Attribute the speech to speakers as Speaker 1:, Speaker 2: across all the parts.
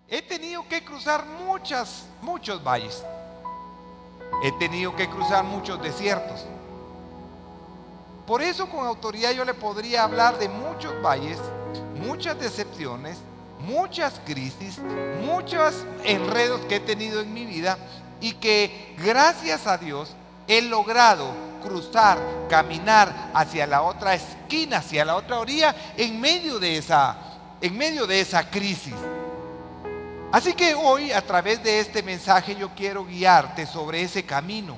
Speaker 1: He tenido que cruzar muchos valles. He tenido que cruzar muchos desiertos. Por eso con autoridad yo le podría hablar de muchos valles, muchas decepciones, muchas crisis, muchos enredos que he tenido en mi vida y que gracias a Dios he logrado cruzar, caminar hacia la otra esquina, hacia la otra orilla, en medio de esa crisis. Así que hoy, a través de este mensaje, yo quiero guiarte sobre ese camino.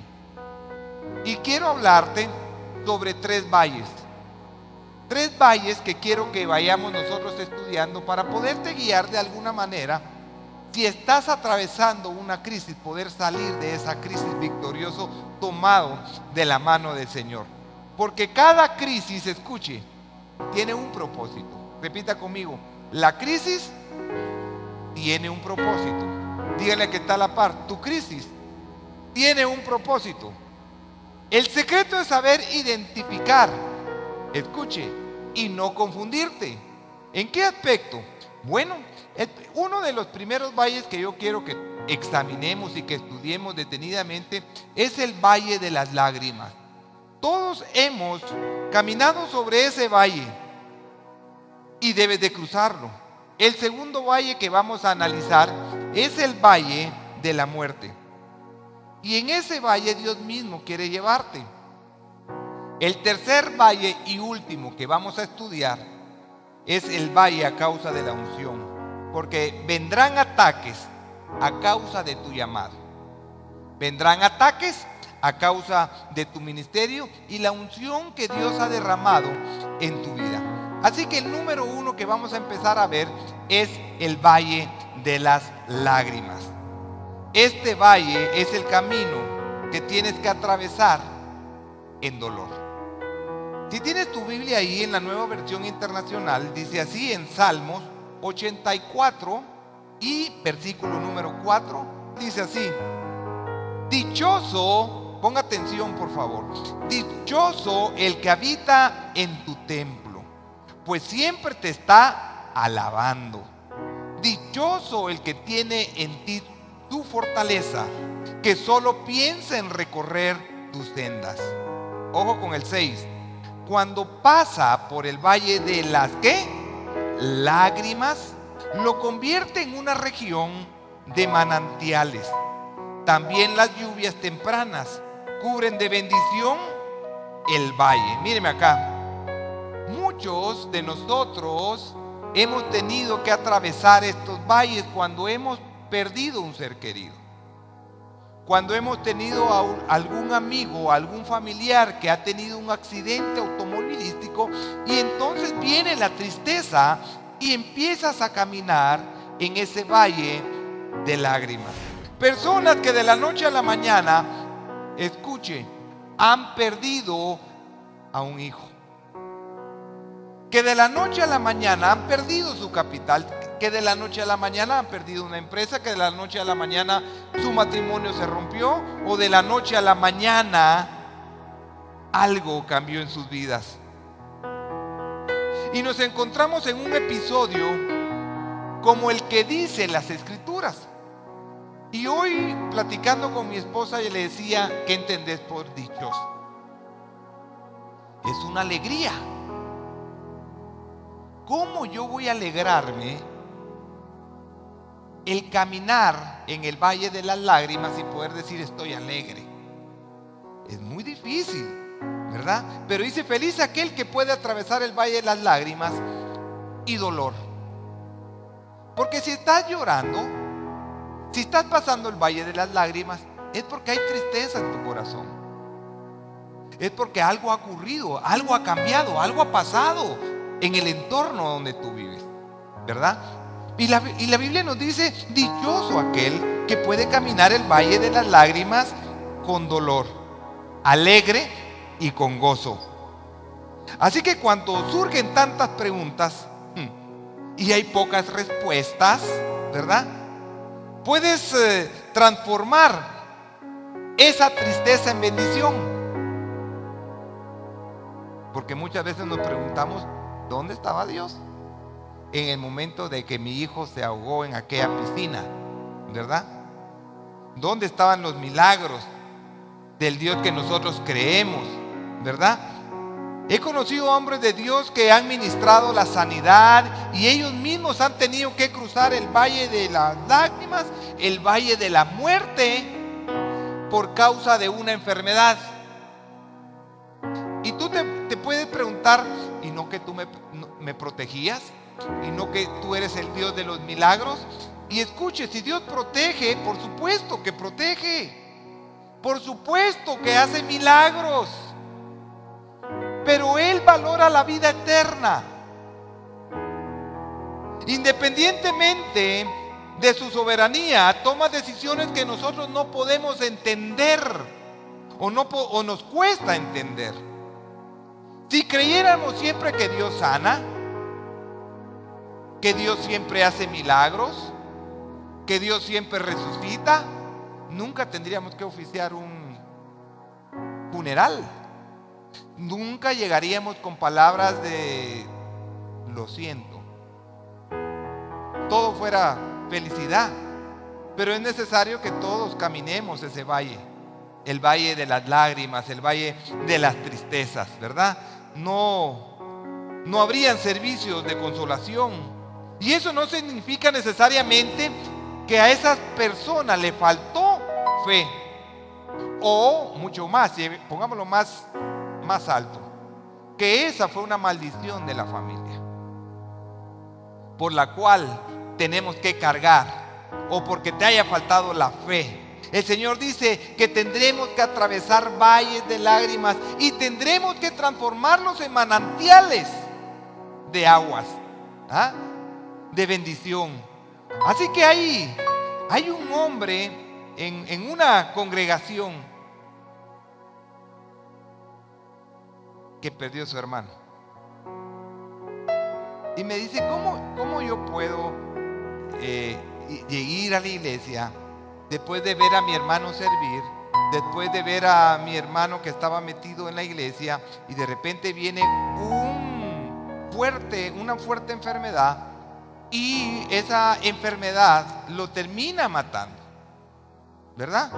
Speaker 1: Y quiero hablarte sobre 3 valles. 3 valles que quiero que vayamos nosotros estudiando para poderte guiar de alguna manera. Si estás atravesando una crisis, poder salir de esa crisis victorioso, tomado de la mano del Señor. Porque cada crisis, escuche, tiene un propósito. Repita conmigo: la crisis tiene un propósito. Dígale que está a la par: tu crisis tiene un propósito. El secreto es saber identificar, escuche, y no confundirte. ¿En qué aspecto? Bueno, uno de los primeros valles que yo quiero que examinemos y que estudiemos detenidamente es el Valle de las Lágrimas. Todos hemos caminado sobre ese valle y debes de cruzarlo. El segundo valle que vamos a analizar es el Valle de la Muerte. Y en ese valle Dios mismo quiere llevarte. El tercer valle y último que vamos a estudiar es el valle a causa de la unción. Porque vendrán ataques a causa de tu llamado. Vendrán ataques a causa de tu ministerio y la unción que Dios ha derramado en tu vida. Así que el número 1 que vamos a empezar a ver es el Valle de las Lágrimas. Este valle es el camino que tienes que atravesar en dolor. Si tienes tu Biblia ahí en la Nueva Versión Internacional, dice así en Salmos 84 y versículo número 4, dice así: dichoso, ponga atención por favor, dichoso el que habita en tu templo, pues siempre te está alabando. Dichoso el que tiene en ti tu fortaleza, que solo piensa en recorrer tus sendas. Ojo con el 6. Cuando pasa por el valle de las ¿qué? Lágrimas, lo convierte en una región de manantiales. También las lluvias tempranas cubren de bendición el valle. Míreme acá. Muchos de nosotros hemos tenido que atravesar estos valles cuando hemos perdido un ser querido, cuando hemos tenido a algún amigo, algún familiar que ha tenido un accidente automovilístico, y entonces viene la tristeza y empiezas a caminar en ese valle de lágrimas. Personas que de la noche a la mañana, escuche, han perdido a un hijo, que de la noche a la mañana han perdido su capital, que de la noche a la mañana han perdido una empresa, que de la noche a la mañana su matrimonio se rompió, o de la noche a la mañana algo cambió en sus vidas. Y nos encontramos en un episodio como el que dice las Escrituras. Y hoy, platicando con mi esposa, yo le decía: ¿qué entendés por dichoso? Es una alegría. ¿Cómo yo voy a alegrarme el caminar en el Valle de las Lágrimas y poder decir estoy alegre? Es muy difícil, ¿verdad? Pero dice: feliz aquel que puede atravesar el Valle de las Lágrimas y dolor. Porque si estás llorando, si estás pasando el Valle de las Lágrimas, es porque hay tristeza en tu corazón. Es porque algo ha ocurrido, algo ha cambiado, algo ha pasado en el entorno donde tú vives, ¿verdad? Y la Biblia nos dice: dichoso aquel que puede caminar el Valle de las Lágrimas con dolor, alegre y con gozo. Así que cuando surgen tantas preguntas y hay pocas respuestas, ¿verdad? Puedes transformar esa tristeza en bendición. Porque muchas veces nos preguntamos: ¿dónde estaba Dios? en el momento de que mi hijo se ahogó en aquella piscina, ¿verdad? ¿Dónde estaban los milagros del Dios que nosotros creemos, verdad? He conocido hombres de Dios que han ministrado la sanidad y ellos mismos han tenido que cruzar el valle de las lágrimas, el valle de la muerte, por causa de una enfermedad. Y tú te puedes preguntar, ¿y no que tú me protegías? ¿Y no que tú eres el Dios de los milagros? Y escuche, si Dios protege, por supuesto que protege, por supuesto que hace milagros, pero Él valora la vida eterna. Independientemente de su soberanía, toma decisiones que nosotros no podemos entender o nos cuesta entender. Si creyéramos siempre que Dios sana, que Dios siempre hace milagros, que Dios siempre resucita, nunca tendríamos que oficiar un funeral. Nunca llegaríamos con palabras de lo siento. Todo fuera felicidad. Pero es necesario que todos caminemos ese valle. El valle de las lágrimas, el valle de las tristezas, ¿verdad? No habrían servicios de consolación. Y eso no significa necesariamente que a esas personas le faltó fe. O mucho más, pongámoslo más alto, que esa fue una maldición de la familia, por la cual tenemos que cargar, o porque te haya faltado la fe. El Señor dice que tendremos que atravesar valles de lágrimas y tendremos que transformarlos en manantiales de aguas, de bendición. Así que hay un hombre en una congregación que perdió a su hermano. Y me dice, ¿cómo yo puedo ir a la iglesia después de ver a mi hermano servir, después de ver a mi hermano que estaba metido en la iglesia, y de repente viene una fuerte enfermedad, y esa enfermedad lo termina matando? ¿Verdad?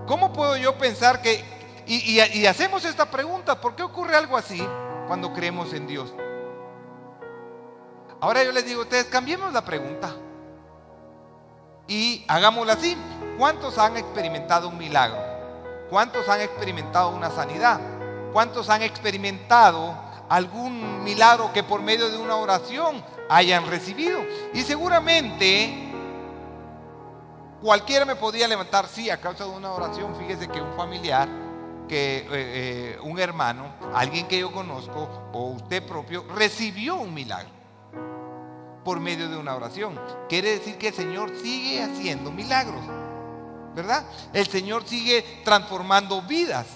Speaker 1: ¿Cómo puedo yo pensar que... Y hacemos esta pregunta, ¿por qué ocurre algo así cuando creemos en Dios? Ahora yo les digo a ustedes, cambiemos la pregunta y hagámosla así. ¿Cuántos han experimentado un milagro? ¿Cuántos han experimentado una sanidad? ¿Cuántos han experimentado algún milagro que por medio de una oración hayan recibido? Y seguramente cualquiera me podría levantar, sí, a causa de una oración. Fíjese que un familiar, un hermano, alguien que yo conozco, o usted propio, recibió un milagro por medio de una oración. Quiere decir que el Señor sigue haciendo milagros, ¿verdad? El Señor sigue transformando vidas.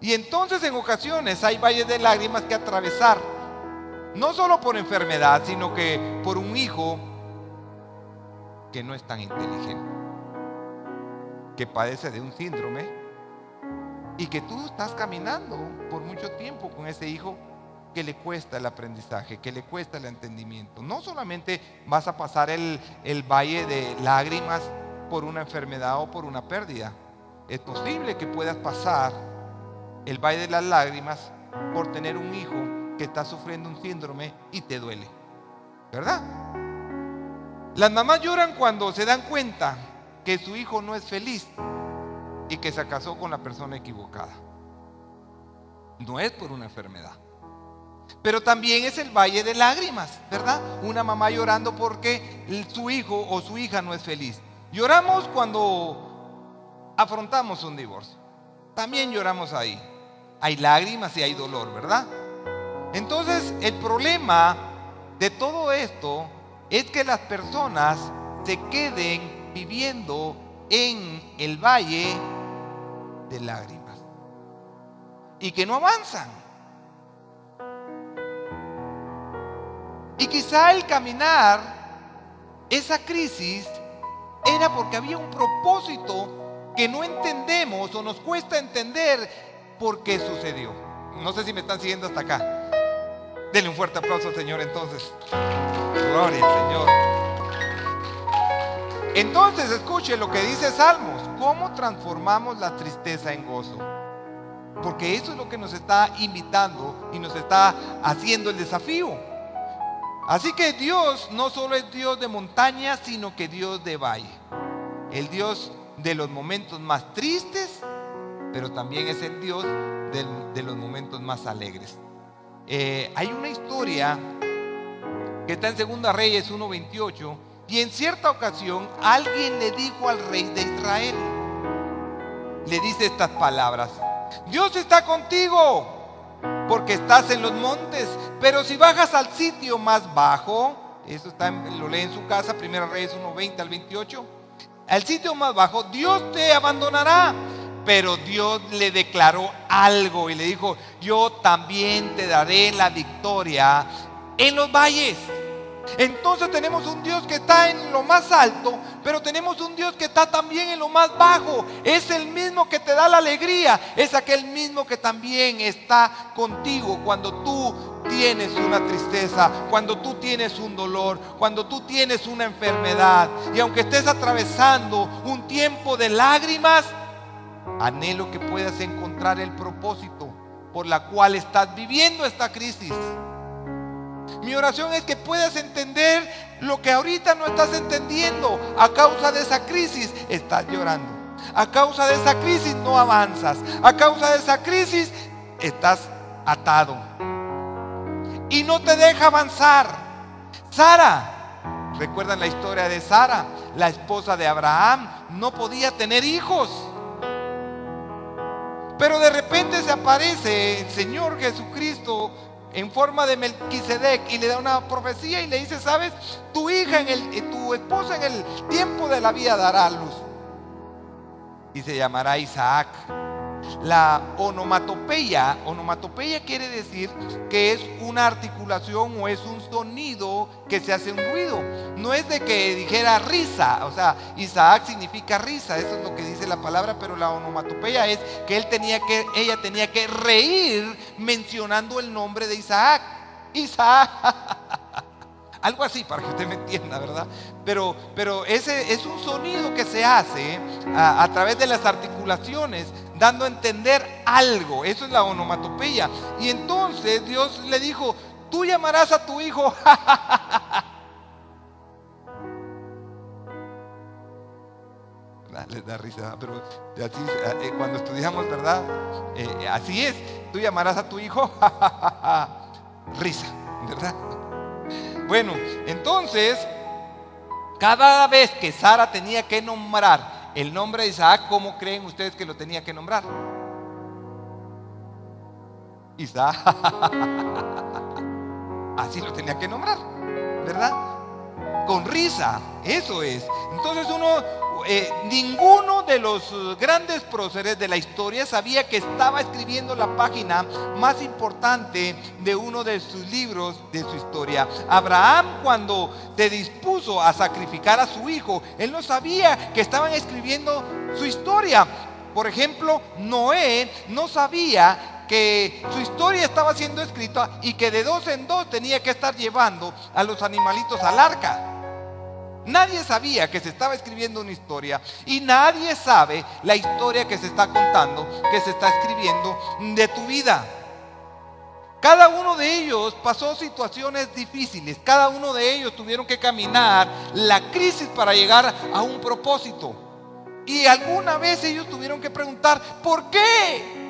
Speaker 1: Y entonces en ocasiones hay valles de lágrimas que atravesar, no solo por enfermedad, sino que por un hijo que no es tan inteligente, que padece de un síndrome, y que tú estás caminando por mucho tiempo con ese hijo que le cuesta el aprendizaje, que le cuesta el entendimiento. No solamente vas a pasar el valle de lágrimas por una enfermedad o por una pérdida. Es posible que puedas pasar el valle de las lágrimas por tener un hijo que está sufriendo un síndrome y te duele, ¿verdad? Las mamás lloran cuando se dan cuenta que su hijo no es feliz y que se casó con la persona equivocada. No es por una enfermedad, pero también es el valle de lágrimas, ¿verdad? Una mamá llorando porque su hijo o su hija no es feliz. Lloramos cuando afrontamos un divorcio. También lloramos ahí. Hay lágrimas y hay dolor, ¿verdad? Entonces, el problema de todo esto es que las personas se queden viviendo en el valle de lágrimas y que no avanzan. Y quizá el caminar esa crisis era porque había un propósito que no entendemos o nos cuesta entender por qué sucedió. No sé si me están siguiendo hasta acá. Denle un fuerte aplauso al Señor entonces. Gloria al Señor. Entonces escuche lo que dice Salmos. ¿Cómo transformamos la tristeza en gozo? Porque eso es lo que nos está invitando y nos está haciendo el desafío. Así que Dios no solo es Dios de montaña, sino que Dios de valle. El Dios de los momentos más tristes, pero también es el Dios de los momentos más alegres. Hay una historia que está en Segunda Reyes 1:28, y en cierta ocasión alguien le dijo al rey de Israel, le dice estas palabras: Dios está contigo porque estás en los montes, pero si bajas al sitio más bajo, eso está lo lee en su casa, Primera Reyes 1:20 al 28, al sitio más bajo, Dios te abandonará. Pero Dios le declaró algo y le dijo: yo también te daré la victoria en los valles. Entonces tenemos un Dios que está en lo más alto, pero tenemos un Dios que está también en lo más bajo. Es el mismo que te da la alegría, es aquel mismo que también está contigo cuando tú tienes una tristeza, cuando tú tienes un dolor, cuando tú tienes una enfermedad. Y aunque estés atravesando un tiempo de lágrimas, anhelo que puedas encontrar el propósito por la cual estás viviendo esta crisis. Mi oración es que puedas entender lo que ahorita no estás entendiendo. A causa de esa crisis estás llorando. A causa de esa crisis no avanzas. A causa de esa crisis estás atado y no te deja avanzar. Sara, ¿recuerdan la historia de Sara? La esposa de Abraham no podía tener hijos. Pero de repente se aparece el Señor Jesucristo en forma de Melquisedec y le da una profecía y le dice: sabes, tu hija, tu esposa en el tiempo de la vida dará a luz y se llamará Isaac. La onomatopeya quiere decir que es una articulación o es un sonido que se hace un ruido. No es de que dijera risa, o sea, Isaac significa risa, eso es lo que dice la palabra, pero la onomatopeya es que ella tenía que reír mencionando el nombre de Isaac. Isaac. Algo así, para que usted me entienda, ¿verdad? Pero ese es un sonido que se hace a través de las articulaciones, dando a entender algo. Eso es la onomatopeya. Y entonces Dios le dijo: tú llamarás a tu hijo. Les da risa, pero así, cuando estudiamos, ¿verdad? Así es. Tú llamarás a tu hijo. Risa, ¿verdad? Bueno, entonces, cada vez que Sara tenía que nombrar el nombre de Isaac, ¿cómo creen ustedes que lo tenía que nombrar? Isaac. Así lo tenía que nombrar, ¿verdad? Con risa, eso es. Entonces ninguno de los grandes próceres de la historia sabía que estaba escribiendo la página más importante de uno de sus libros de su historia. Abraham, cuando se dispuso a sacrificar a su hijo, él no sabía que estaban escribiendo su historia. Por ejemplo, Noé no sabía que su historia estaba siendo escrita y que de dos en dos tenía que estar llevando a los animalitos al arca. Nadie sabía que se estaba escribiendo una historia, y nadie sabe la historia que se está contando, que se está escribiendo de tu vida. Cada uno de ellos pasó situaciones difíciles, cada uno de ellos tuvieron que caminar la crisis para llegar a un propósito. Y alguna vez ellos tuvieron que preguntar: ¿por qué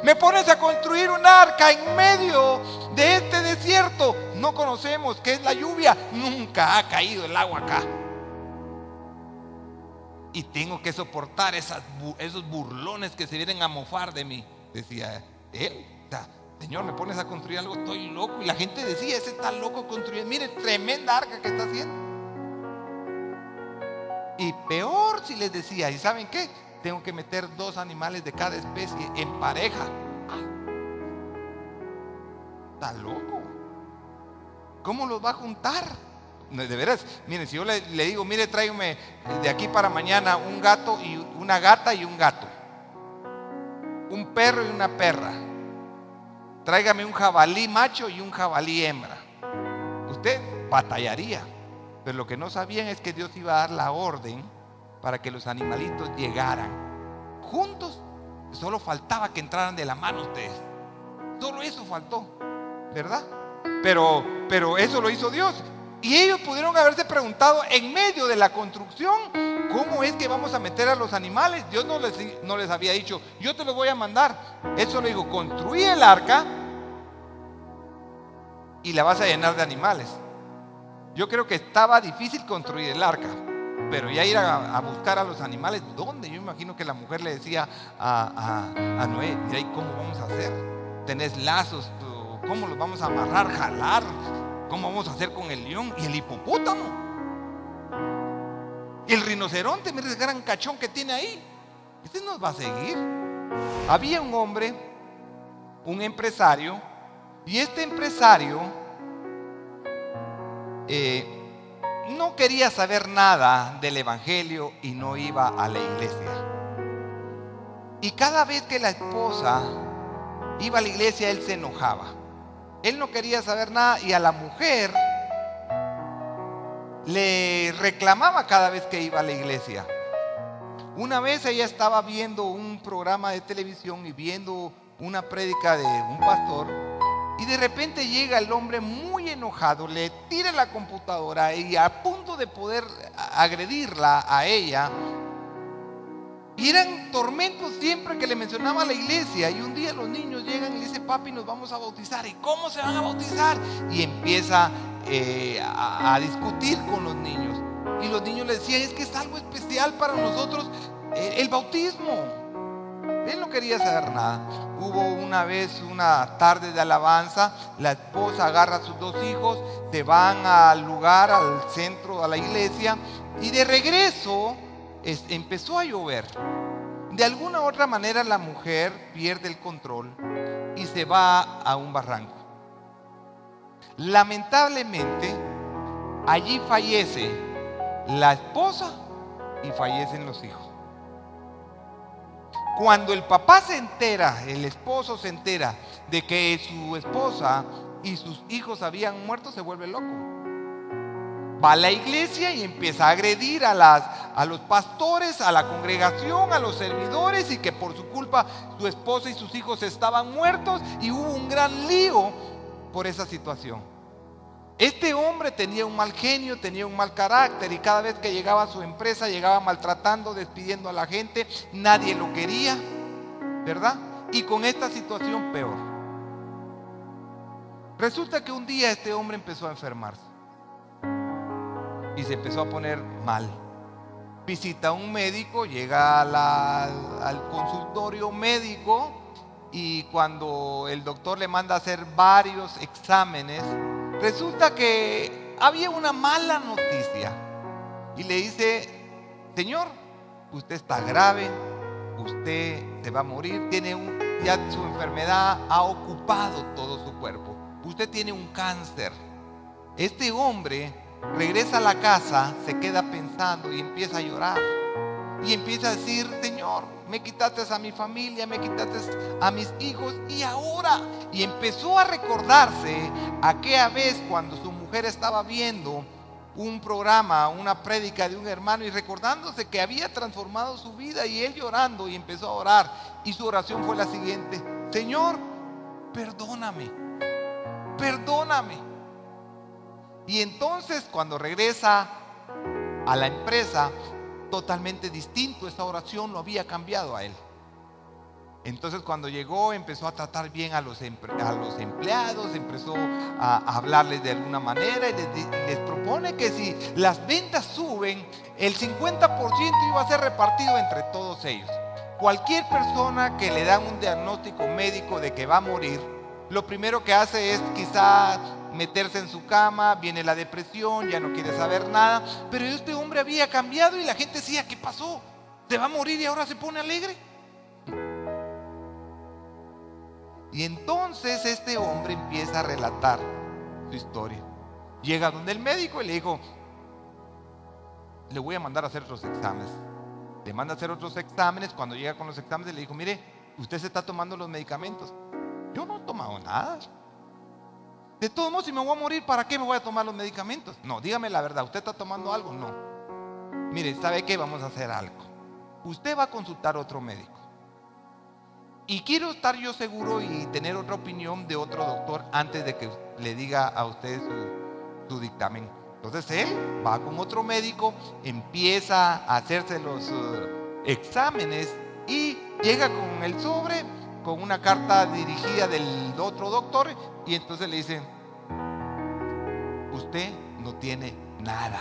Speaker 1: me pones a construir un arca en medio de este desierto? No conocemos qué es la lluvia, nunca ha caído el agua acá, y tengo que soportar esos burlones que se vienen a mofar de mí, decía él. Señor, me pones a construir algo, estoy loco. Y la gente decía: ese está loco construyendo, mire, tremenda arca que está haciendo. Y peor si les decía: ¿y saben qué? Tengo que meter 2 animales de cada especie en pareja. Está loco. ¿Cómo los va a juntar? De veras, miren, si yo le digo: mire, tráigame de aquí para mañana un gato y una gata y un gato, un perro y una perra, tráigame un jabalí macho y un jabalí hembra. Usted batallaría, pero lo que no sabían es que Dios iba a dar la orden para que los animalitos llegaran juntos. Solo faltaba que entraran de la mano ustedes. Solo eso faltó, ¿verdad? Pero eso lo hizo Dios. Y ellos pudieron haberse preguntado en medio de la construcción, ¿cómo es que vamos a meter a los animales? Dios no les había dicho, yo te los voy a mandar. Él solo dijo, construí el arca y la vas a llenar de animales. Yo creo que estaba difícil construir el arca, pero ya ir a buscar a los animales, ¿dónde? Yo imagino que la mujer le decía a Noé, mira, ¿y cómo vamos a hacer? Tenés lazos, ¿cómo los vamos a amarrar, jalar? ¿Cómo vamos a hacer con el león y el hipopótamo? Y el rinoceronte, mira ese gran cachón que tiene ahí. Este nos va a seguir. Había un hombre, un empresario, y este empresario no quería saber nada del evangelio y no iba a la iglesia. Y cada vez que la esposa iba a la iglesia, él se enojaba. Él no quería saber nada y a la mujer le reclamaba cada vez que iba a la iglesia. Una vez ella estaba viendo un programa de televisión y viendo una prédica de un pastor, y de repente llega el hombre muy enojado, le tira la computadora y a punto de poder agredirla a ella. Y eran tormentos siempre que le mencionaba a la iglesia. Y un día los niños llegan y le dicen, papi, nos vamos a bautizar. ¿Y cómo se van a bautizar? Y empieza a discutir con los niños. Y los niños le decían, es que es algo especial para nosotros el bautismo. Él no quería saber nada. Hubo una vez una tarde de alabanza, la esposa agarra a sus dos hijos, se van al lugar, al centro, a la iglesia, y de regreso empezó a llover. De alguna u otra manera la mujer pierde el control y se va a un barranco. Lamentablemente, allí fallece la esposa y fallecen los hijos. Cuando el papá se entera, el esposo se entera de que su esposa y sus hijos habían muerto, se vuelve loco. Va a la iglesia y empieza a agredir a los pastores, a la congregación, a los servidores, y que por su culpa su esposa y sus hijos estaban muertos, y hubo un gran lío por esa situación. Este hombre tenía un mal genio, tenía un mal carácter, y cada vez que llegaba a su empresa llegaba maltratando, despidiendo a la gente. Nadie lo quería, ¿verdad? Y con esta situación peor. Resulta que un día este hombre empezó a enfermarse y se empezó a poner mal. Visita a un médico, llega al consultorio médico, y cuando el doctor le manda a hacer varios exámenes, resulta que había una mala noticia y le dice, señor, usted está grave, usted se va a morir, ya su enfermedad ha ocupado todo su cuerpo, usted tiene un cáncer. Este hombre regresa a la casa, se queda pensando y empieza a llorar y empieza a decir, Señor, me quitaste a mi familia, me quitaste a mis hijos, y ahora, y empezó a recordarse aquella vez cuando su mujer estaba viendo un programa, una prédica de un hermano, y recordándose que había transformado su vida, y él llorando, y empezó a orar, y su oración fue la siguiente: Señor, perdóname, perdóname. Y entonces cuando regresa a la empresa, totalmente distinto, esa oración lo había cambiado a él. Entonces cuando llegó empezó a tratar bien a los empleados, empezó a hablarles de alguna manera, y les propone que si las ventas suben, el 50% iba a ser repartido entre todos ellos. Cualquier persona que le dan un diagnóstico médico de que va a morir, lo primero que hace es quizá meterse en su cama, viene la depresión, ya no quiere saber nada. Pero este hombre había cambiado y la gente decía, ¿qué pasó? ¿Se va a morir y ahora se pone alegre? Y entonces este hombre empieza a relatar su historia. Llega donde el médico y le dijo, le voy a mandar a hacer otros exámenes. Le manda a hacer otros exámenes. Cuando llega con los exámenes le dijo, mire, usted se está tomando los medicamentos. Yo no he tomado nada. De todos modos, si me voy a morir, ¿para qué me voy a tomar los medicamentos? No, dígame la verdad, ¿usted está tomando algo? No. Mire, ¿sabe qué? Vamos a hacer algo. Usted va a consultar a otro médico. Y quiero estar yo seguro y tener otra opinión de otro doctor antes de que le diga a usted su dictamen. Entonces él va con otro médico, empieza a hacerse los exámenes y llega con el sobre, con una carta dirigida del otro doctor, y entonces le dicen: usted no tiene nada.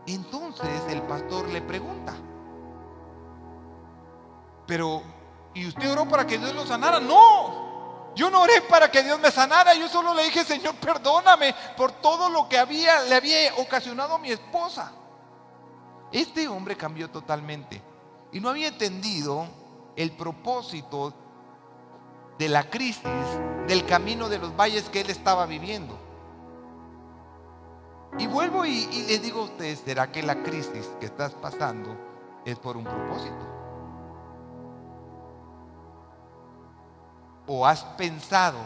Speaker 1: Entonces el pastor le pregunta: pero, ¿y usted oró para que Dios lo sanara? No, yo no oré para que Dios me sanara. Yo solo le dije: Señor, perdóname por todo lo que le había ocasionado a mi esposa. Este hombre cambió totalmente y no había entendido el propósito de la crisis, del camino de los valles que él estaba viviendo. Y vuelvo y les digo a ustedes: ¿será que la crisis que estás pasando es por un propósito? ¿O has pensado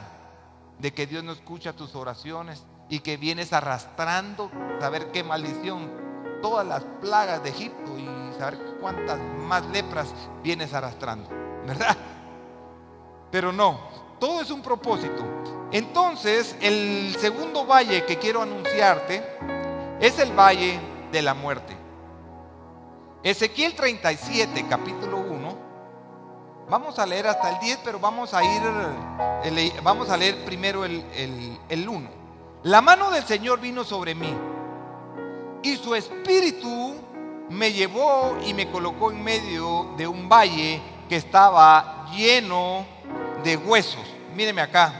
Speaker 1: de que Dios no escucha tus oraciones y que vienes arrastrando, saber qué maldición, todas las plagas de Egipto y saber cuántas más lepras vienes arrastrando, ¿verdad? Pero no, todo es un propósito. Entonces, el segundo valle que quiero anunciarte es el valle de la muerte. Ezequiel 37, capítulo 1. Vamos a leer hasta el 10, pero vamos a leer primero el 1. La mano del Señor vino sobre mí, y su espíritu me llevó y me colocó en medio de un valle que estaba lleno de huesos. Míreme acá.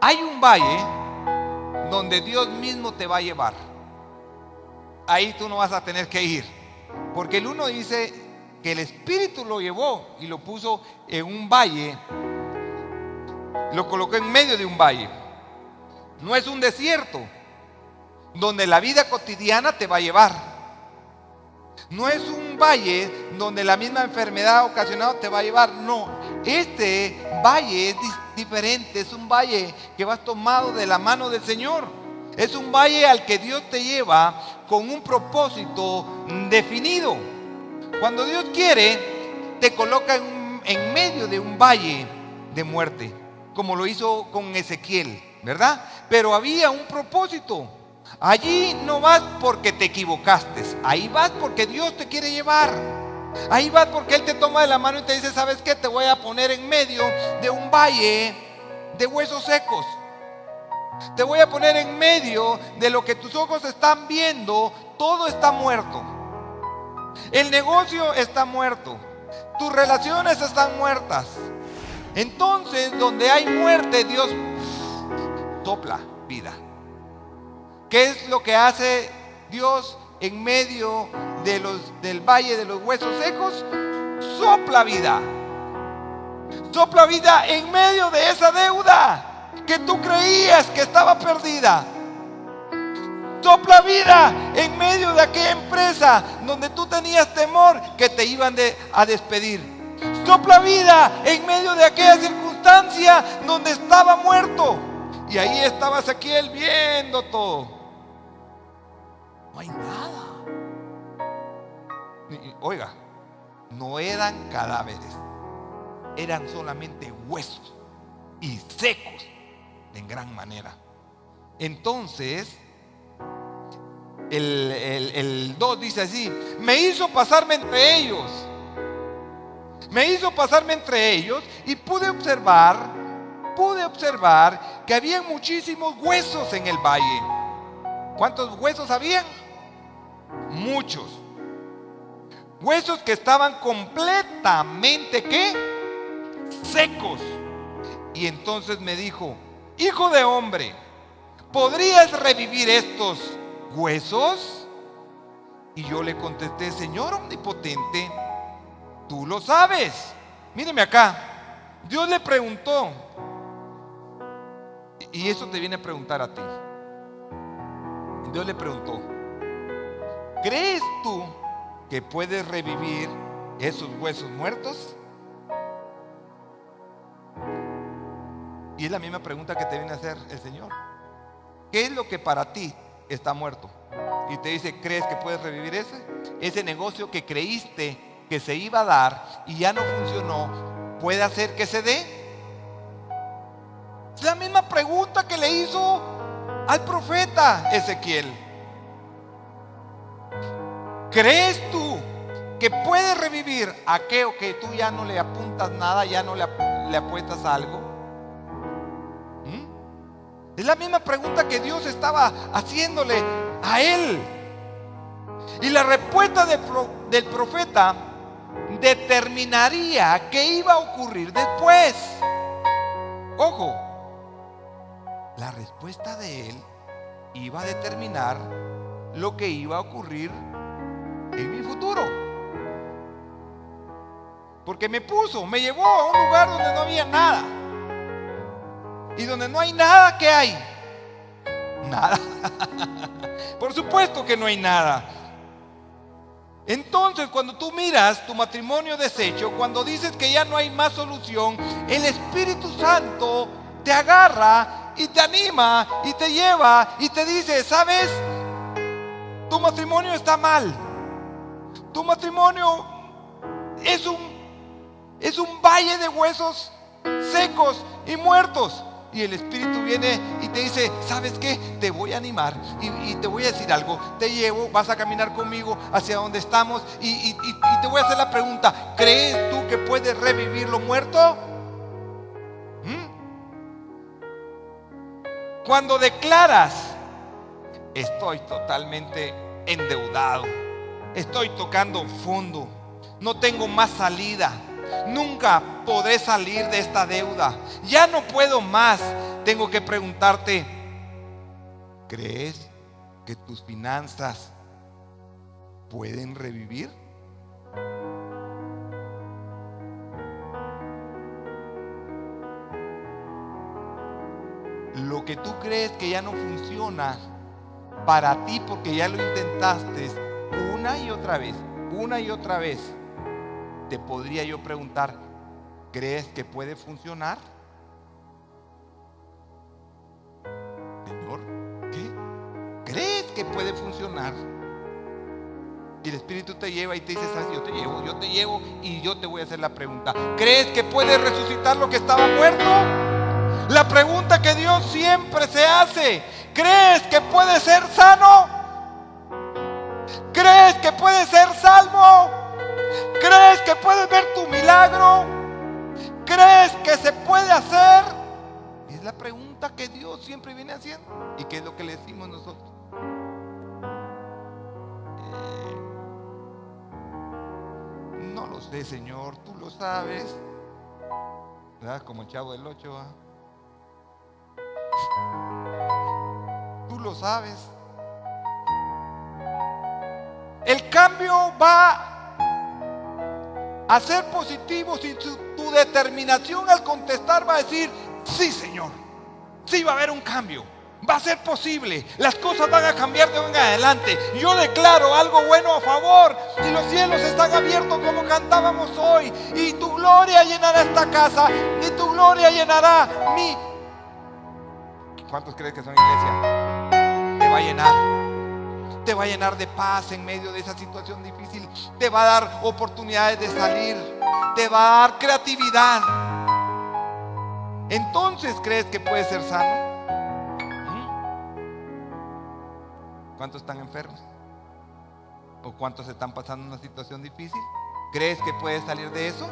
Speaker 1: Hay un valle donde Dios mismo te va a llevar. Ahí tú no vas a tener que ir, porque el 1 dice que el Espíritu lo llevó y lo puso en un valle, lo colocó en medio de un valle. No es un desierto donde la vida cotidiana te va a llevar. No es un valle donde la misma enfermedad ocasionada te va a llevar. No, este valle es diferente. Es un valle que vas tomado de la mano del Señor. Es un valle al que Dios te lleva con un propósito definido. Cuando Dios quiere, te coloca en medio de un valle de muerte, como lo hizo con Ezequiel, ¿verdad? Pero había un propósito. Allí no vas porque te equivocaste, ahí vas porque Dios te quiere llevar. Ahí vas porque Él te toma de la mano y te dice: ¿sabes qué? Te voy a poner en medio de un valle de huesos secos. Te voy a poner en medio de lo que tus ojos están viendo. Todo está muerto. El negocio está muerto. Tus relaciones están muertas. Entonces, donde hay muerte, Dios sopla vida. ¿Qué es lo que hace Dios en medio del valle de los huesos secos? Sopla vida. Sopla vida en medio de esa deuda que tú creías que estaba perdida. Sopla vida en medio de aquella empresa donde tú tenías temor que te iban a despedir. Sopla vida en medio de aquella circunstancia donde estaba muerto. Y ahí estaba Ezequiel viendo todo. No hay nada. Oiga, no eran cadáveres, eran solamente huesos y secos en gran manera. Entonces el 2 dice así: me hizo pasarme entre ellos. Me hizo pasarme entre ellos y pude observar que había muchísimos huesos en el valle. ¿Cuántos huesos habían? Muchos. Huesos que estaban completamente ¿qué? Secos. Y entonces me dijo: hijo de hombre, ¿podrías revivir estos huesos? Y yo le contesté: Señor omnipotente, tú lo sabes. Míreme acá. Dios le preguntó, y eso te viene a preguntar a ti. Dios le preguntó: ¿crees tú que puedes revivir esos huesos muertos? Y es la misma pregunta que te viene a hacer el Señor. ¿Qué es lo que para ti está muerto? Y te dice, ¿crees que puedes revivir ese negocio que creíste que se iba a dar y ya no funcionó? ¿Puede hacer que se dé? Es la misma pregunta que le hizo al profeta Ezequiel. ¿Crees tú que puedes revivir aquello que tú ya no le apuntas nada, ya no le apuestas algo? Es la misma pregunta que Dios estaba haciéndole a él. Y la respuesta del profeta determinaría qué iba a ocurrir después. Ojo, la respuesta de él iba a determinar lo que iba a ocurrir en mi futuro. Porque me llevó a un lugar donde no había nada. Y donde no hay nada, ¿qué hay? Nada. Por supuesto que no hay nada. Entonces, cuando tú miras tu matrimonio deshecho, cuando dices que ya no hay más solución, el Espíritu Santo te agarra y te anima y te lleva y te dice, ¿sabes? Tu matrimonio está mal. Tu matrimonio es un valle de huesos secos y muertos. Y el Espíritu viene y te dice, ¿sabes qué? Te voy a animar y te voy a decir algo. Te llevo, vas a caminar conmigo hacia donde estamos y te voy a hacer la pregunta. ¿Crees tú que puedes revivir lo muerto? Cuando declaras, estoy totalmente endeudado, estoy tocando fondo, no tengo más salida, nunca podré salir de esta deuda, ya no puedo más. Tengo que preguntarte, ¿crees que tus finanzas pueden revivir? Lo que tú crees que ya no funciona para ti porque ya lo intentaste una y otra vez, te podría yo preguntar, ¿crees que puede funcionar? Señor, ¿qué? ¿Crees que puede funcionar? Y el Espíritu te lleva y te dice, ¿sabes? Yo te llevo y yo te voy a hacer la pregunta. ¿Crees que puedes resucitar lo que estaba muerto? La pregunta que Dios siempre se hace. ¿Crees que puedes ser sano? ¿Crees que puedes ser salvo? ¿Crees que puedes ver tu milagro? ¿Crees que se puede hacer? Es la pregunta que Dios siempre viene haciendo. ¿Y qué es lo que le decimos nosotros? No lo sé, Señor, tú lo sabes. ¿Verdad? Como el Chavo del 8. Tú lo sabes. El cambio va a ser positivo si tu determinación al contestar va a decir, sí, Señor, sí va a haber un cambio, va a ser posible, las cosas van a cambiar de hoy en adelante. Yo declaro algo bueno a favor y los cielos están abiertos como cantábamos hoy, y tu gloria llenará esta casa y tu gloria llenará mi... ¿Cuántos creen que son iglesia? Te va a llenar. Te va a llenar de paz en medio de esa situación difícil. Te va a dar oportunidades de salir. Te va a dar creatividad. Entonces, ¿crees que puedes ser sano? ¿Cuántos están enfermos? ¿O cuántos están pasando una situación difícil? ¿Crees que puedes salir de eso?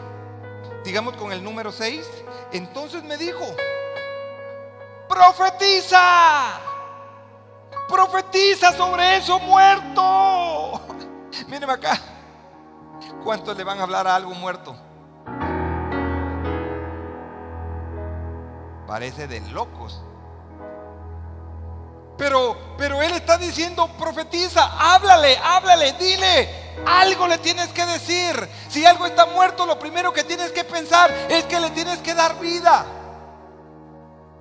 Speaker 1: Sigamos con el número 6. Entonces me dijo, profetiza. Profetiza sobre eso muerto. Mírenme acá. ¿Cuántos le van a hablar a algo muerto? Parece de locos. Pero él está diciendo, profetiza, háblale, dile. Algo le tienes que decir. Si algo está muerto, lo primero que tienes que pensar es que le tienes que dar vida.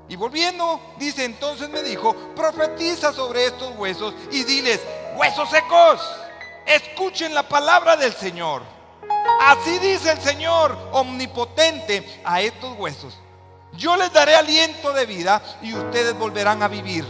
Speaker 1: Y volviendo, dice, entonces me dijo, profetiza sobre estos huesos y diles, huesos secos, escuchen la palabra del Señor. Así dice el Señor omnipotente a estos huesos: yo les daré aliento de vida y ustedes volverán a vivir.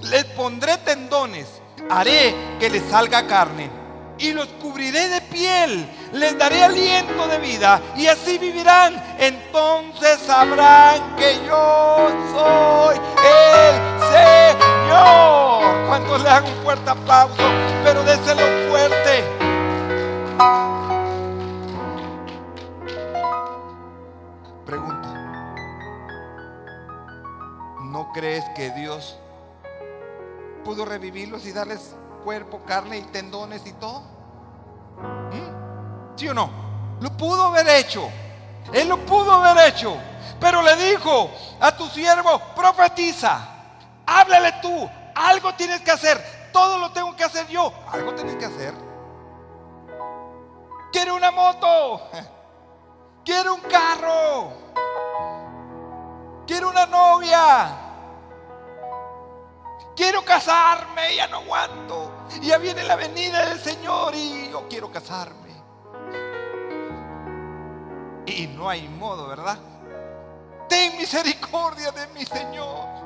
Speaker 1: Les pondré tendones, haré que les salga carne y los cubriré de piel. Les daré aliento de vida y así vivirán. Entonces sabrán que yo soy el Señor. ¿Cuántos le dan un fuerte aplauso? Pero déselo fuerte. Pregunta: ¿no crees que Dios pudo revivirlos y darles cuerpo, carne y tendones y todo? ¿Sí o no? Lo pudo haber hecho. Él lo pudo haber hecho. Pero le dijo a tu siervo: profetiza, háblale tú. Algo tienes que hacer. Todo lo tengo que hacer yo. Algo tienes que hacer. Quiero una moto, quiero un carro, quiero una novia, quiero casarme, ya no aguanto. Ya viene la venida del Señor y yo quiero casarme. Y no hay modo, ¿verdad? Ten misericordia de mi Señor.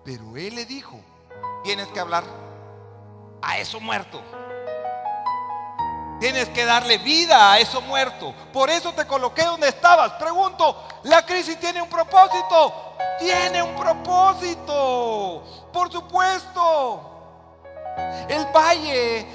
Speaker 1: Pero Él le dijo: tienes que hablar a eso muerto. Tienes que darle vida a eso muerto. Por eso te coloqué donde estabas. Pregunto: ¿la crisis tiene un propósito? Tiene un propósito, por supuesto. El valle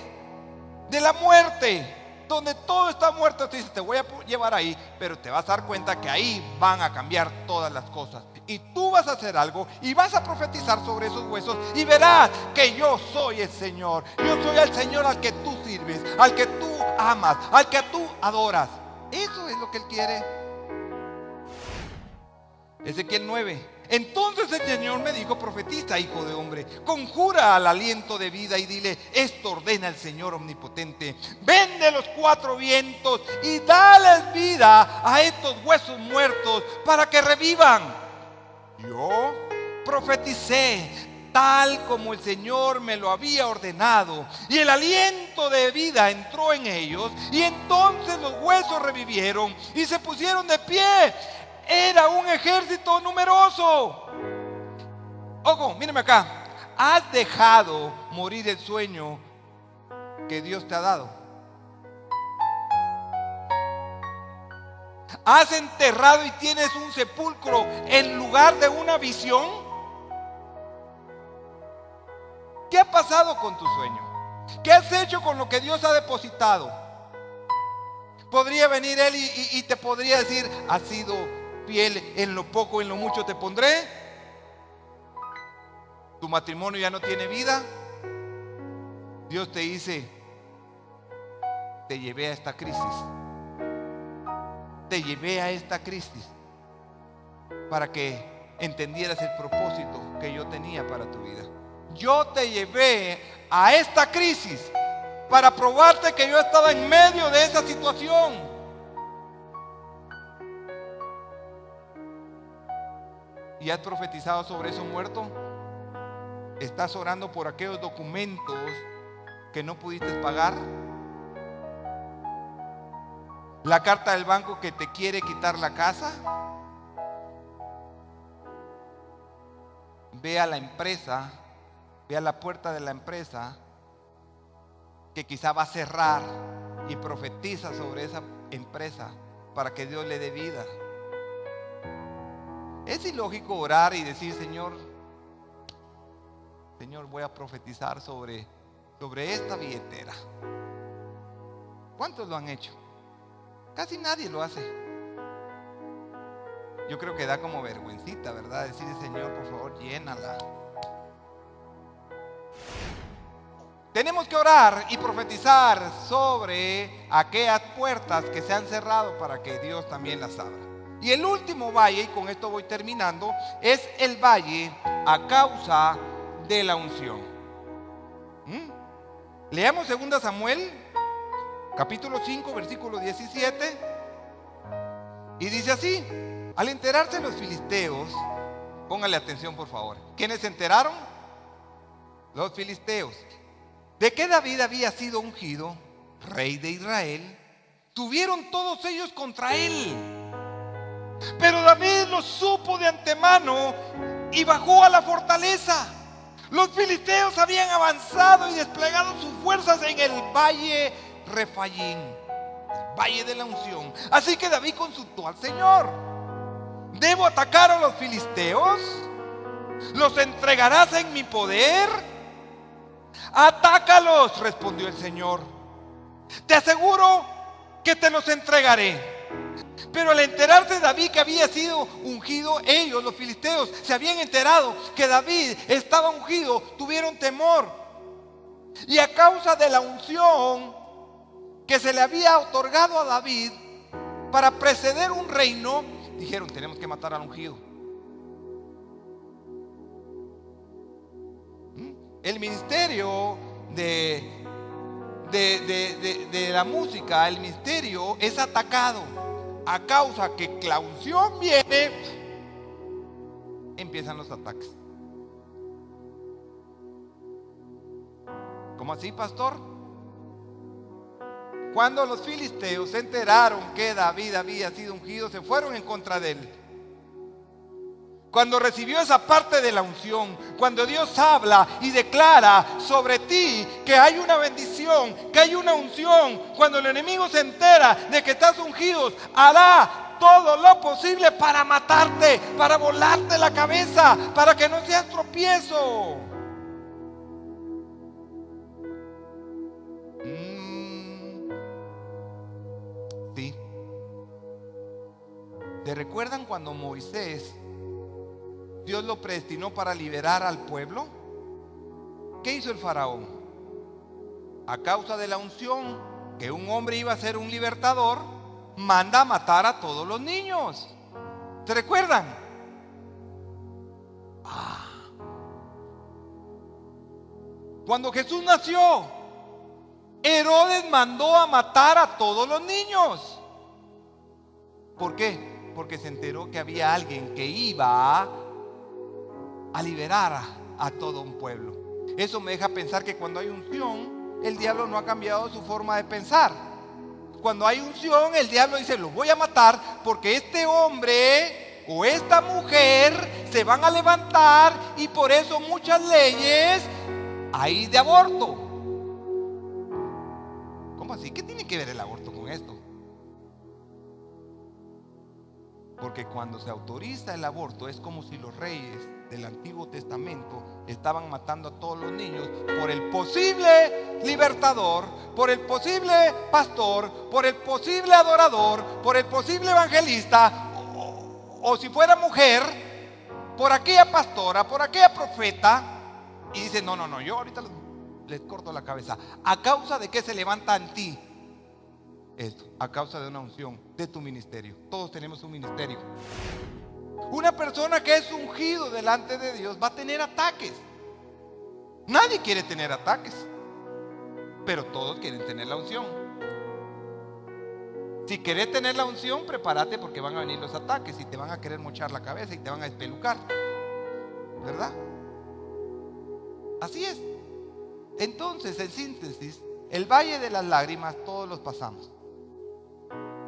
Speaker 1: de la muerte, donde todo está muerto, te dice: te voy a llevar ahí, pero te vas a dar cuenta que ahí van a cambiar todas las cosas. Y tú vas a hacer algo y vas a profetizar sobre esos huesos y verás que yo soy el Señor. Yo soy el Señor al que tú sirves, al que tú amas, al que tú adoras. Eso es lo que Él quiere. Ezequiel 9. Entonces el Señor me dijo: profetiza, hijo de hombre, conjura al aliento de vida y dile: esto ordena el Señor omnipotente. Ven de los cuatro vientos y dales vida a estos huesos muertos para que revivan. Yo profeticé tal como el Señor me lo había ordenado, y el aliento de vida entró en ellos, y entonces los huesos revivieron y se pusieron de pie. Era un ejército numeroso. Ojo, mírame acá. Has dejado morir el sueño que Dios te ha dado. Has enterrado y tienes un sepulcro en lugar de una visión. ¿Qué ha pasado con tu sueño? ¿Qué has hecho con lo que Dios ha depositado? Podría venir Él y te podría decir: has sido fiel en lo poco, en lo mucho te pondré. Tu matrimonio ya no tiene vida. Dios te dice: te llevé a esta crisis. Te llevé a esta crisis para que entendieras el propósito que yo tenía para tu vida. Yo te llevé a esta crisis para probarte que yo estaba en medio de esa situación. ¿Y has profetizado sobre eso muerto? ¿Estás orando por aquellos documentos que no pudiste pagar? ¿La carta del banco que te quiere quitar la casa? Ve a la empresa, ve a la puerta de la empresa que quizá va a cerrar y profetiza sobre esa empresa para que Dios le dé vida. Es ilógico orar y decir: Señor, voy a profetizar sobre esta billetera. ¿Cuántos lo han hecho? Casi nadie lo hace. Yo creo que da como vergüencita, ¿verdad? Decirle: Señor, por favor, llénala. Tenemos que orar y profetizar sobre aquellas puertas que se han cerrado para que Dios también las abra. Y el último valle, y con esto voy terminando, es el valle a causa de la unción. Leamos 2 Samuel capítulo 5, versículo 17. Y dice así: al enterarse los filisteos, póngale atención por favor. ¿Quiénes se enteraron? Los filisteos. de que David había sido ungido rey de Israel, tuvieron todos ellos contra él. Pero David lo supo de antemano y bajó a la fortaleza. Los filisteos habían avanzado y desplegado sus fuerzas en el valle Refayín, el valle de la unción. Así que David consultó al Señor: ¿debo atacar a los filisteos? ¿Los entregarás en mi poder? Atácalos, respondió el Señor. Te aseguro que te los entregaré. Pero al enterarse David que había sido ungido, ellos, los filisteos, se habían enterado que David estaba ungido, tuvieron temor. Y a causa de la unción que se le había otorgado a David para preceder un reino, dijeron: tenemos que matar al ungido. El ministerio de la música, el ministerio es atacado. A causa que la unción viene, empiezan los ataques. ¿Cómo así, pastor? Cuando los filisteos se enteraron que David había sido ungido, se fueron en contra de él. Cuando recibió esa parte de la unción, cuando Dios habla y declara sobre ti que hay una bendición, que hay una unción, cuando el enemigo se entera de que estás ungido, hará todo lo posible para matarte, para volarte la cabeza, para que no seas tropiezo. Sí. ¿Te recuerdan cuando Moisés, Dios lo predestinó para liberar al pueblo? ¿Qué hizo el faraón? A causa de la unción, que un hombre iba a ser un libertador, manda a matar a todos los niños. ¿Se recuerdan? Cuando Jesús nació, Herodes mandó a matar a todos los niños. ¿Por qué? Porque se enteró que había alguien que iba a liberar a todo un pueblo. Eso me deja pensar que cuando hay unción, el diablo no ha cambiado su forma de pensar. Cuando hay unción, el diablo dice: los voy a matar porque este hombre o esta mujer se van a levantar, y por eso muchas leyes hay de aborto. ¿Cómo así? ¿Qué tiene que ver el aborto con esto? Porque cuando se autoriza el aborto es como si los reyes del Antiguo Testamento estaban matando a todos los niños por el posible libertador, por el posible pastor, por el posible adorador, por el posible evangelista, o si fuera mujer, por aquella pastora, por aquella profeta. Y dice: no, yo ahorita les corto la cabeza. ¿A causa de qué se levanta en ti esto? A causa de una unción de tu ministerio. Todos tenemos un ministerio. Una persona que es ungido delante de Dios va a tener ataques. Nadie quiere tener ataques, pero todos quieren tener la unción. Si querés tener la unción, prepárate, porque van a venir los ataques y te van a querer mochar la cabeza y te van a espelucar, ¿verdad? Así es. Entonces, en síntesis, el valle de las lágrimas todos los pasamos.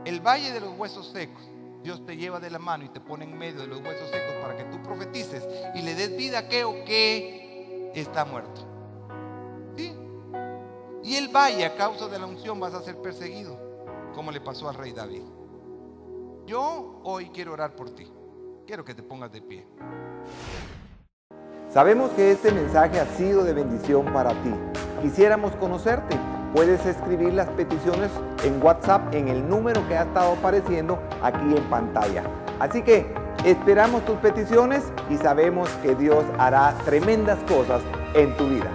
Speaker 1: El valle de los huesos secos, Dios te lleva de la mano y te pone en medio de los huesos secos para que tú profetices y le des vida a aquello que está muerto. ¿Sí? Y el valle, a causa de la unción, vas a ser perseguido, como le pasó al rey David. Yo hoy quiero orar por ti. Quiero que te pongas de pie.
Speaker 2: Sabemos que este mensaje ha sido de bendición para ti. Quisiéramos conocerte. Puedes escribir las peticiones en WhatsApp en el número que ha estado apareciendo aquí en pantalla. Así que esperamos tus peticiones y sabemos que Dios hará tremendas cosas en tu vida.